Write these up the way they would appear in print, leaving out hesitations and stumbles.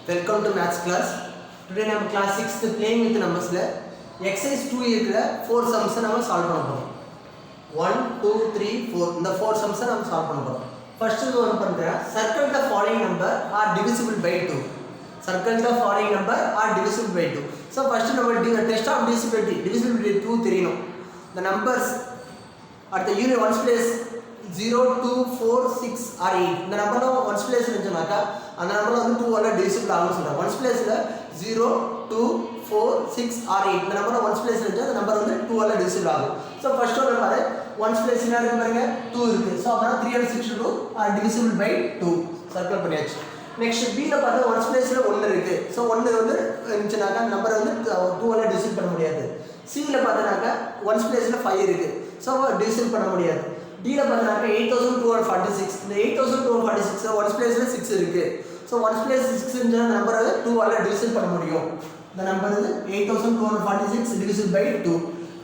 Welcome to maths class. Today நம்ம class 6th playing with numbers ல exercise 2 இருக்கிற 4 sums நம்ம solve பண்ண போறோம். 1 2 3 4 இந்த 4 sums நம்ம solve பண்ண போறோம். First one பண்றேன். Circle the following number are divisible by 2. Circle the following number are divisible by 2. So first நம்ம test of divisibility. Divisibility 2 தெரியணும். The numbers at the unit ones place 0 2 4 6 or 8 இந்த நம்பர்ல ones place இருந்துச்சுனாக்கா அந்த நம்பர்ல வந்து 2 ஆல divisible ஆகும்னு சொல்றேன். ones placeல 0 2 4 6 or 8 இந்த நம்பர்ல ones place இருந்துச்சு அந்த நம்பர் வந்து 2 ஆல divisible ஆகும். சோ ஃபர்ஸ்ட் ஒன் பாரு ones place என்ன இருக்கு பாருங்க 2 இருக்கு. சோ அப்பனா 362 are divisible by 2 சர்க்கிள் பண்ணியாச்சு. நெக்ஸ்ட் B ல பார்த்தா ones placeல 1 இருக்கு. சோ 1 வந்து இருந்துச்சுனாக்கா அந்த நம்பர் வந்து 2 ஆல divisible பண்ண முடியாது. C ல பார்த்தனாக்கா ones placeல 5 இருக்கு. சோ divisible பண்ண முடியாது. D ல பார்த்தனாக்கா 8246 இந்த 8246 ones placeல 6 இருக்கு. So ones place 6 இந்த நம்பரை 2 ஆல divisible பண்ண முடியும். இந்த நம்பர் வந்து 8246 divisible by 2.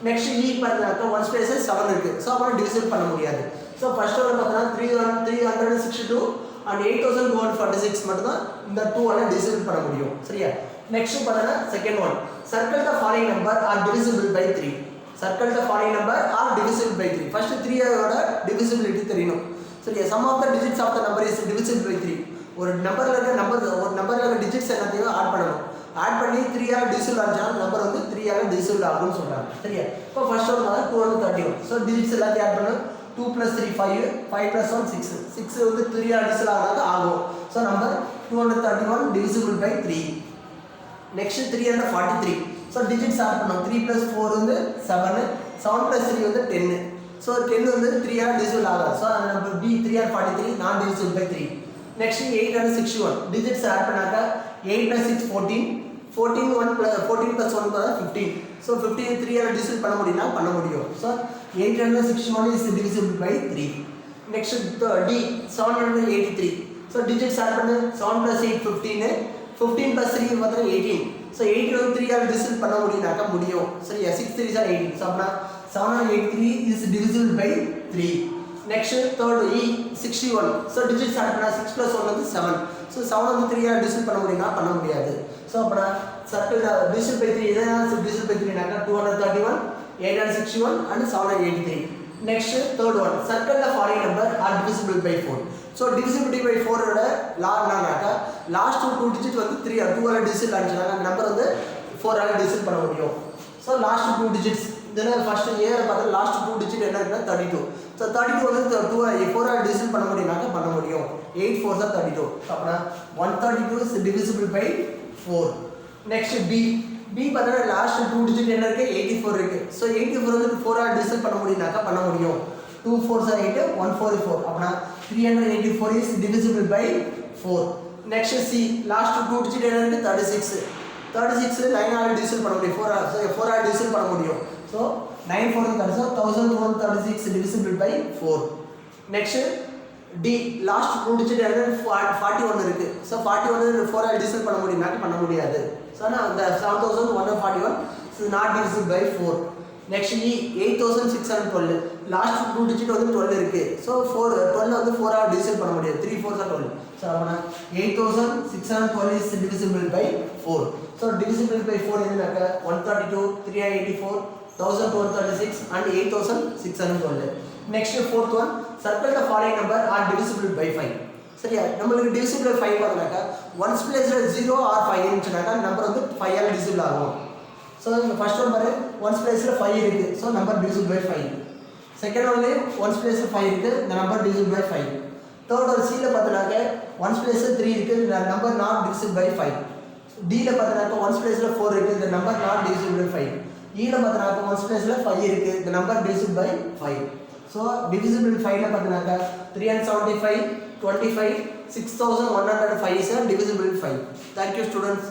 Next E பார்த்தனாக்கா ones place 7 இருக்கு. So அப்ப divisible பண்ண முடியாது. So ஃபர்ஸ்ட் ஒன் பார்த்தா 362 and 8246 மட்டும் தான் இந்த 2 ஆல divisible பண்ண முடியும். சரியா? நெக்ஸ்ட் பார்த்தா second one circle the following number are divisible by 3. Circle the following number are divisible by 3. First 3 ஓட divisibility தெரியணும். சரியா? Sum of the digits of the number is divisible by 3. ஒரு நம்பர்ல இருக்க டிஜிட்ஸ் எல்லாத்தையும் ஆட் பண்ணணும். Add பண்ணி 3 ஆல divisible ஆச்சுனா நம்பர் வந்து 3 ஆல divisible ஆகும்னு சொல்றாங்க. சரியா? இப்போ ஃபர்ஸ்ட் ஒன் வந்து 231. சோ டிஜிட்ஸ் எல்லாத்தையும் ஆட் பண்ணனும். 2 + 3 5 5 + 1 6 6 வந்து 3 ஆல divisible ஆகும். So number 231 divisible by 3. Next 343. So digits add பண்ணனும். 3 + 4 வந்து 7 7 + 3 வந்து 10. சோ 10 வந்து 3 ஆல divisible ஆகாது. சோ அந்த number B 343 not divisible by 3. Next 861 digits add பண்ணாக்க 8 + 6 14 14 1 + 14 + 1 = 15. So 15 3 ஆல divisible பண்ண முடியும்னா பண்ண முடியும். So 861 is divisible by 3. Next D 783. So digits add பண்ணு 7 + 8 15 15 + 3 பார்த்தா 18. So 18 வந்து 3 ஆல divisible பண்ண முடியும்னாக்க முடியும். சரியா? 6 3s are 18. So அப்பனா 783 is divisible by 3. Next third E 61. So digits add பண்ணா 6 + 1 வந்து 7. So 7 வந்து 3 ஆல divisible பண்ண முடியும்னா பண்ண முடியாது. So அப்பனா circle the divisible by 3 இதனா divisible by 3 னாக்க 231 861 and 783. Next third one circle the following number are divisible by 4. So divisibility by 4 ஓட law என்னன்னாக்க last 2 digit வந்து 2 ஆல divisible ஆச்சுனா அந்த நம்பர் வந்து 4 ஆல divisible பண்ண முடியும். So last 2 digits then first year பார்த்தா last 2 digit என்ன இருக்குன்னா 32. So 32 வந்து 4 ஆல divisible பண்ண முடியும்னாக்க பண்ண முடியும். 8 4s are 32. அப்பனா 132 is divisible by 4. Next B பார்த்தா last 2 digit என்ன இருக்கு 84 இருக்கு. So 84 வந்து 4 ஆல divisible பண்ண முடியும்னாக்க பண்ண முடியும். 2 4s are 8 1 4 is 4. அப்பனா 384 is divisible by 4. Next C last 2 digit என்ன இருக்கு 36. 36 9 ஆல divisible பண்ண முடியும். 4 ஆல divisible பண்ண முடியும். So 9 4 is 1236 divisible by 4. Next D last 2 digit என்ன 41 இருக்கு. So 41 4 ஆல divisible பண்ண முடியும்னா பண்ண முடியாது. So அந்த 7141 is not divisible by 4. Next E 8612 last 2 digit வந்து 12 இருக்கு. So 12 வந்து 4 ஆல divisible பண்ண முடியாது. 3 4s are 12. So அப்பனா 8612 is divisible by 4. So divisible by 4 என்னன்னாக்க 132 384 1236 and 8612. Next fourth one circle the following number are divisible by 5. சரியா? நமக்கு divisible by 5 வரலனாக்க ones placeல 0 or 5 இருந்துச்சுனாக்க நம்பர் வந்து 5 ஆல divisible ஆகும். So இந்த ஃபர்ஸ்ட் ஒன் பாரு ones placeல 5 இருக்கு. So number divisible by 5. Second ஒன்ல ones placeல 5 இருக்கு. the number divisible by 5. Third one C ல பார்த்தனாக்க ones placeல 3 இருக்கு. the number not divisible by 5. D ல பார்த்தனாக்க ones placeல 4 இருக்கு. the number not divisible by 5. E ல பார்த்தனாக்க ones placeல 5 இருக்கு. the number divisible by 5. So divisible by 5 ல பார்த்தனாக்க 375 25 6105 is divisible by 5. Thank you students.